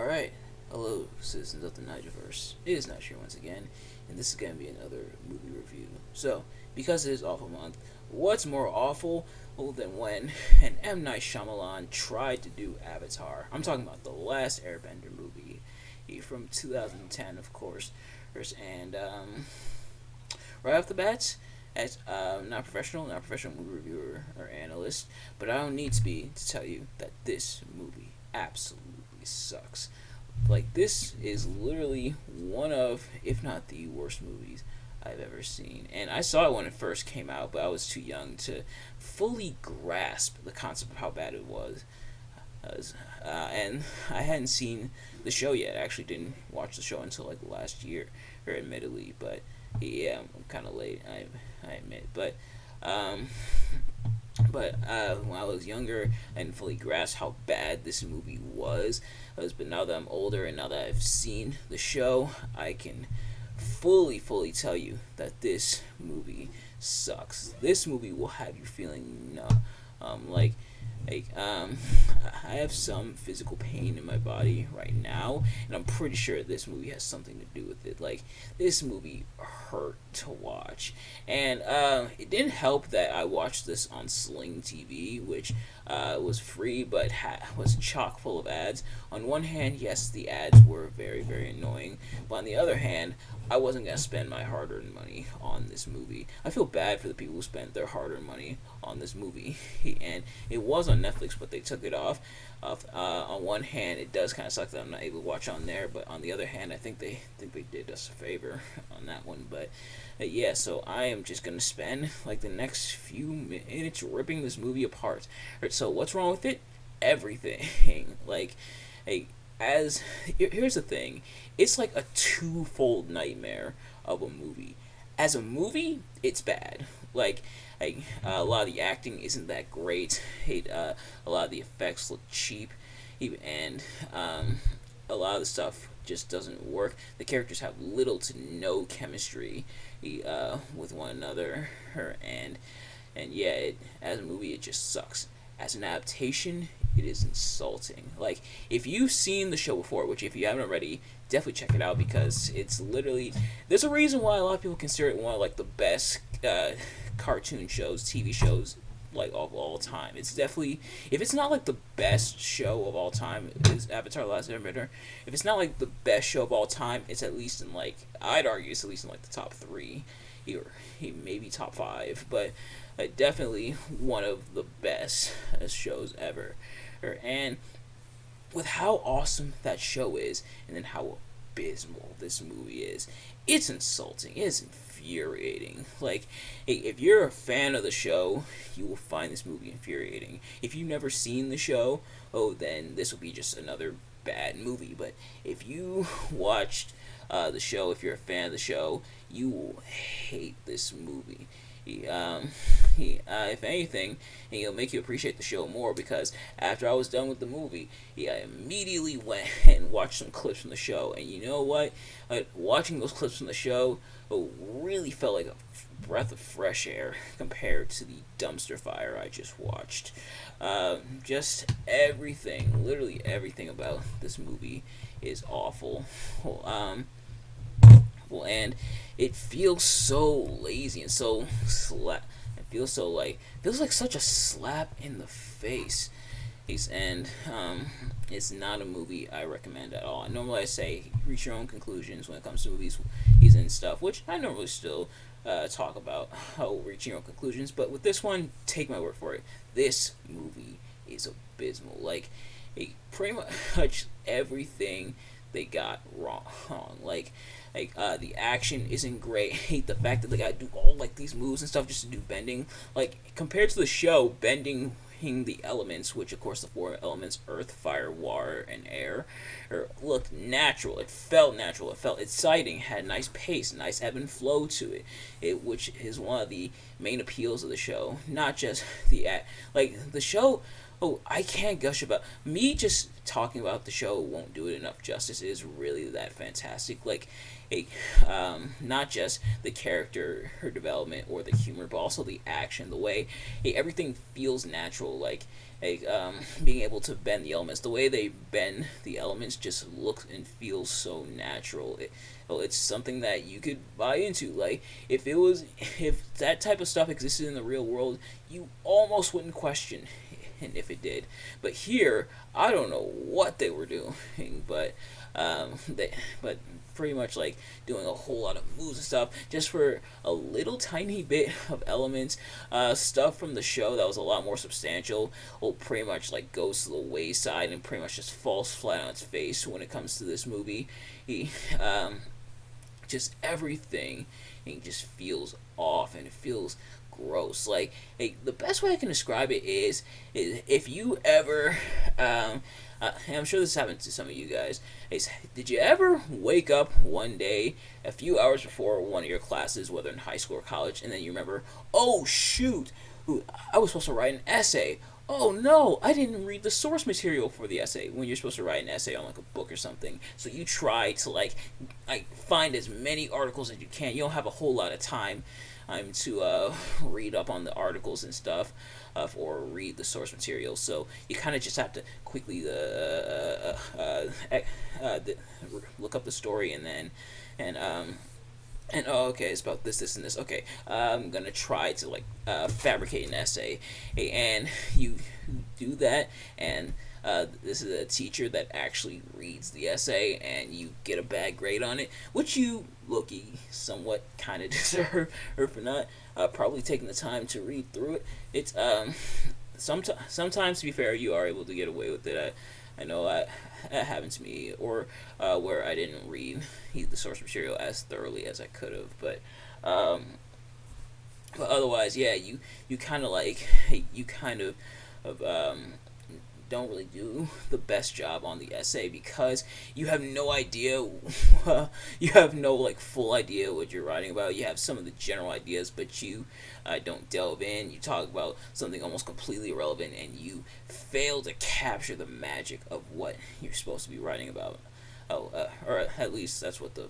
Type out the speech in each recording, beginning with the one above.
Alright, hello citizens of the Nigelverse. It is Nigel here once again, and this is going to be another movie review. So, because it is Awful Month, what's more awful than when an M. Night Shyamalan tried to do Avatar? I'm talking about the last Airbender movie from 2010, of course. And right off the bat, as not professional movie reviewer or analyst, but I don't need to be to tell you that this movie absolutely sucks. Like, this is literally one of, if not the worst movies I've ever seen. And I saw it when it first came out, but I was too young to fully grasp the concept of how bad it was. And I hadn't seen the show yet. I actually didn't watch the show until like last year, or admittedly, but yeah, I'm kind of late. I admit, but when I was younger, I didn't fully grasp how bad this movie was. But now that I'm older and now that I've seen the show, I can fully tell you that this movie sucks. This movie will have you feeling I have some physical pain in my body right now, and I'm pretty sure this movie has something to do with it. Like, this movie hurt to watch, and it didn't help that I watched this on Sling TV, which was free but was chock full of ads. On one hand, yes, the ads were very annoying, but on the other hand, I wasn't gonna spend my hard-earned money on this movie. I feel bad for the people who spent their hard-earned money on this movie, and it was on Netflix, but they took it off. On one hand, it does kind of suck that I'm not able to watch on there, but on the other hand, I think they did us a favor on that one. But yeah, so I am just gonna spend like the next few minutes ripping this movie apart. Right, so what's wrong with it? Everything. Like, here's the thing, it's like a twofold nightmare of a movie. As a movie, it's bad. A lot of the acting isn't that great. A lot of the effects look cheap, and a lot of the stuff just doesn't work. The characters have little to no chemistry with one another, and yeah, as a movie, it just sucks. As an adaptation, it is insulting. Like, if you've seen the show before, which if you haven't already, definitely check it out, because it's literally, there's a reason why a lot of people consider it one of like the best cartoon shows, TV shows, like of all time. It's definitely, if it's not like the best show of all time, is Avatar: The Last Airbender. If it's not like the best show of all time, it's at least in like, I'd argue it's at least in like the top 3, or maybe top 5, but definitely one of the best shows ever. And with how awesome that show is, and then how abysmal this movie is, it's insulting. It's infuriating. Like, if you're a fan of the show, you will find this movie infuriating. If you've never seen the show, then this will be just another bad movie. But if you watched the show, if you're a fan of the show, you will hate this movie. If anything, it'll make you appreciate the show more, because after I was done with the movie, I immediately went and watched some clips from the show, and you know what? Watching those clips from the show really felt like a breath of fresh air compared to the dumpster fire I just watched. Just everything, literally everything about this movie is awful. And it feels so lazy and so it feels like such a slap in the face. And it's not a movie I recommend at all. Normally I say reach your own conclusions when it comes to movies and stuff, which I normally still talk about how reaching your own conclusions. But with this one, take my word for it, this movie is abysmal. Like, pretty much everything they got wrong. The action isn't great. I hate the fact that they gotta do all like these moves and stuff just to do bending. Like, compared to the show, bending the elements, which of course the 4 elements, earth, fire, water, and air, looked natural. It felt natural. It felt exciting. Had a nice pace, nice ebb and flow to it, which is one of the main appeals of the show. Not just the show I can't gush about me. Just talking about the show won't do it enough justice. It is really that fantastic. Like, a, not just the character, her development, or the humor, but also the action, the way everything feels natural. Like being able to bend the elements, the way they bend the elements just looks and feels so natural. It's something that you could buy into. Like, if that type of stuff existed in the real world, you almost wouldn't question and if it did. But here, I don't know what they were doing, but but pretty much like doing a whole lot of moves and stuff just for a little tiny bit of elements. Stuff from the show that was a lot more substantial will pretty much like goes to the wayside and pretty much just falls flat on its face when it comes to this movie. He, just everything, it just feels off and it feels gross. Like, the best way I can describe it is if you ever, and I'm sure this happened to some of you guys, is did you ever wake up one day a few hours before one of your classes, whether in high school or college, and then you remember, oh shoot, I was supposed to write an essay. Oh no, I didn't read the source material for the essay, when you're supposed to write an essay on like a book or something. So you try to like find as many articles as you can. You don't have a whole lot of time to read up on the articles and stuff, or read the source material. So you kind of just have to quickly look up the story and oh, okay, it's about this, and this. Okay, I'm gonna try to like fabricate an essay, and you do that, and this is a teacher that actually reads the essay, and you get a bad grade on it, which you somewhat kind of deserve, or for not probably taking the time to read through it. It's sometimes, to be fair, you are able to get away with it. I know that happened to me, or where I didn't read the source material as thoroughly as I could have. But otherwise, yeah, you kind of like you kind of don't really do the best job on the essay because you have no idea, you have no like full idea what you're writing about. You have some of the general ideas, but you don't delve in. You talk about something almost completely irrelevant, and you fail to capture the magic of what you're supposed to be writing about. Or at least that's what the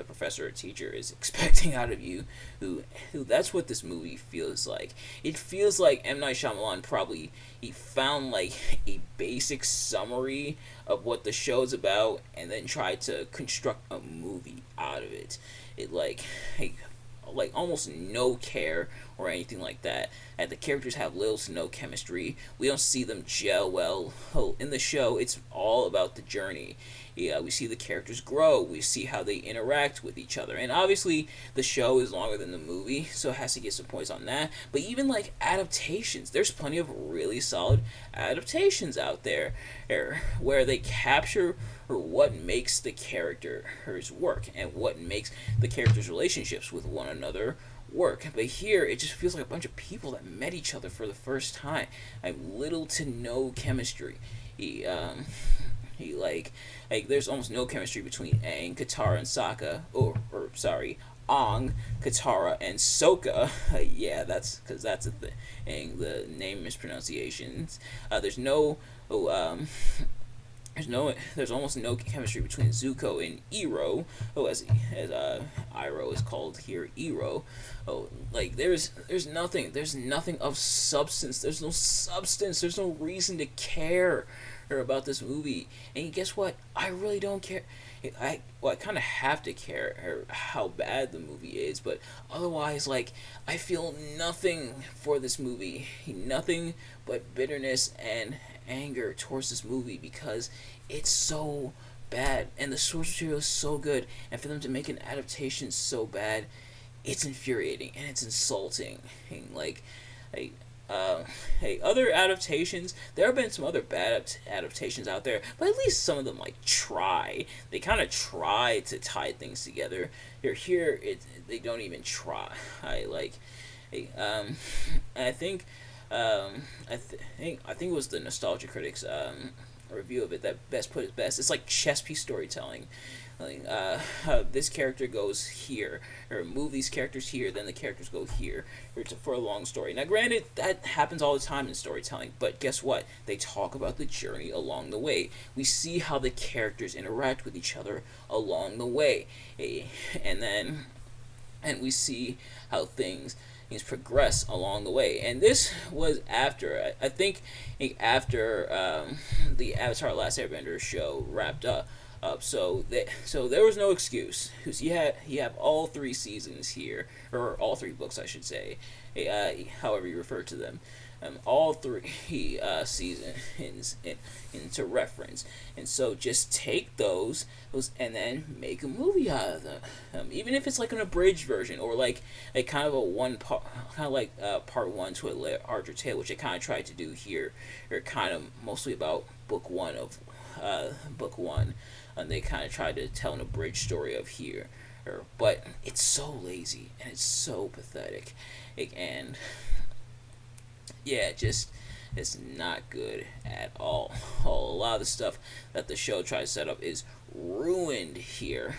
professor or teacher is expecting out of you. Who that's what this movie feels like. It feels like M. Night Shyamalan probably he found like a basic summary of what the show's about and then tried to construct a movie out of it. It like almost no care or anything like that. And the characters have little to no chemistry. We don't see them gel well. In the show, it's all about the journey. Yeah, we see the characters grow. We see how they interact with each other. And obviously, the show is longer than the movie, so it has to get some points on that. But even like adaptations, there's plenty of really solid adaptations out there where they capture what makes the characters work and what makes the characters' relationships with one another work. But here, it just feels like a bunch of people that met each other for the first time. Little to no chemistry. There's almost no chemistry between Aang, Katara, and Sokka, or sorry, Aang, Katara, and Sokka. Yeah, that's because that's a thing. The name mispronunciations. There's almost no chemistry between Zuko and Iroh. As Iroh is called here, Iroh. There's nothing of substance. There's no substance. There's no reason to care about this movie. And guess what? I really don't care. I kind of have to care how bad the movie is, but otherwise, I feel nothing for this movie. Nothing but bitterness and anger towards this movie because it's so bad and the source material is so good, and for them to make an adaptation so bad, it's infuriating and it's insulting. Other adaptations, there have been some other bad adaptations out there, but at least some of them try. They kind of try to tie things together. Here, they don't even try. I think it was the Nostalgia Critics review of it that best put it best. It's like chess piece storytelling. like this character goes here, or move these characters here, then the characters go here, for a long story. Now, granted, that happens all the time in storytelling, but guess what? They talk about the journey along the way. We see how the characters interact with each other along the way, and we see how things progress along the way. And this was after, I think, after the Avatar: Last Airbender show wrapped up. So there was no excuse, because you have all three seasons here, or all three books, I should say, however you refer to them, all three seasons into reference. And so just take those and then make a movie out of them, even if it's like an abridged version, or like a kind of a one part, kind of like part one to a larger tale, which I kind of tried to do here. Or kind of mostly about book one, and they kind of tried to tell an abridged story of here. But it's so lazy and it's so pathetic, and yeah, just it's not good at all. A lot of the stuff that the show tries to set up is ruined here.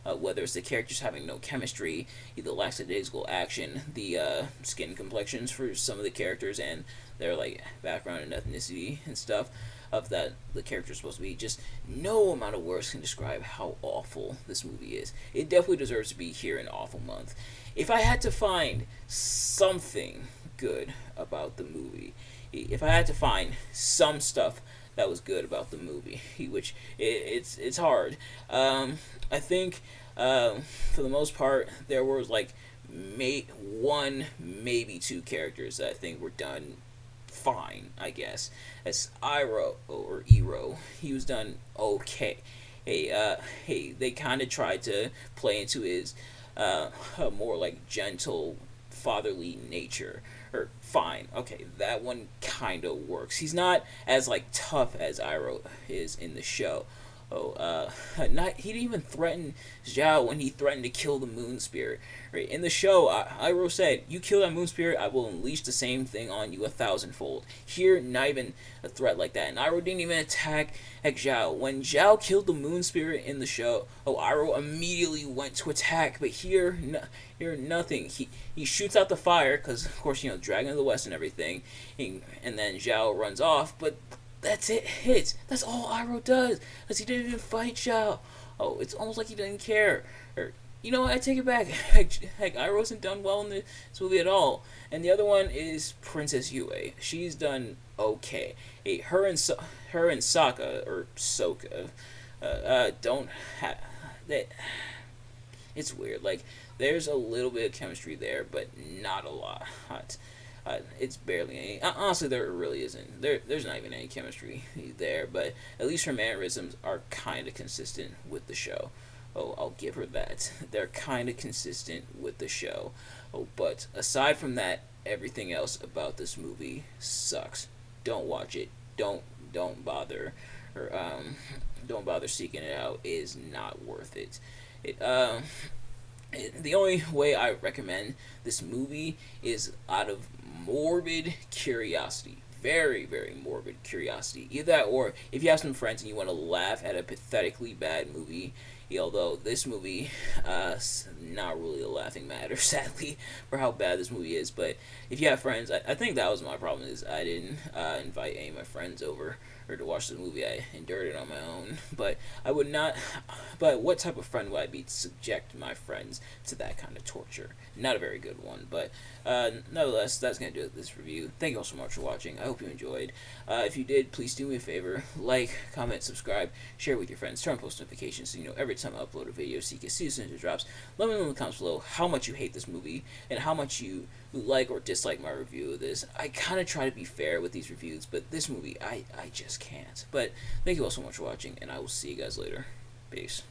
Whether it's the characters having no chemistry, the lackadaisical action, the skin complexions for some of the characters, and their like background and ethnicity and stuff of that the character is supposed to be. Just no amount of words can describe how awful this movie is. It definitely deserves to be here in Awful Month. If I had to find something good about the movie, if I had to find some stuff that was good about the movie, which it's hard. I think for the most part there was like one, maybe two characters that I think were done fine, I guess. As Iro, he was done okay. They kind of tried to play into his a more like gentle, fatherly nature. Or fine, okay, that one kind of works. He's not as like tough as Iro is in the show. He didn't even threaten Zhao when he threatened to kill the moon spirit. Right in the show, Iroh said, "You kill that moon spirit, I will unleash the same thing on you 1,000-fold." Here, not even a threat like that, and Iroh didn't even attack Zhao. When Zhao killed the moon spirit in the show, Iroh immediately went to attack. But here nothing. He shoots out the fire because, of course, Dragon of the West and everything, and then Zhao runs off. But that's it. That's all Iroh does. Because he didn't even fight Zhao. It's almost like he didn't care. Or, what? I take it back. Heck, Iroh hasn't done well in this movie at all. And the other one is Princess Yue. She's done okay. Her and Sokka, or Sokka, don't have that. It's weird. Like, there's a little bit of chemistry there, but not a lot. It's barely any. Honestly, there really isn't. There's not even any chemistry there, but at least her mannerisms are kind of consistent with the show. I'll give her that. They're kind of consistent with the show. But aside from that, everything else about this movie sucks. Don't watch it. Don't bother, or don't bother seeking it out. It is not worth it. The only way I recommend this movie is out of morbid curiosity. Very, very morbid curiosity. Either that, or if you have some friends and you want to laugh at a pathetically bad movie, although this movie, not really a laughing matter, sadly, for how bad this movie is. But if you have friends, I think that was my problem, is I didn't invite any of my friends over or to watch the movie. I endured it on my own. But I would not. But what type of friend would I be to subject my friends to that kind of torture? Not a very good one. But nonetheless, that's going to do it with this review. Thank you all so much for watching. I hope you enjoyed. If you did, please do me a favor. Like, comment, subscribe, share with your friends, turn on post notifications so you know every time I upload a video so you can see as soon as it drops. Let me know in the comments below how much you hate this movie and how much you like or dislike my review of this. I kind of try to be fair with these reviews, but this movie, I just can't. But thank you all so much for watching, and I will see you guys later. Peace.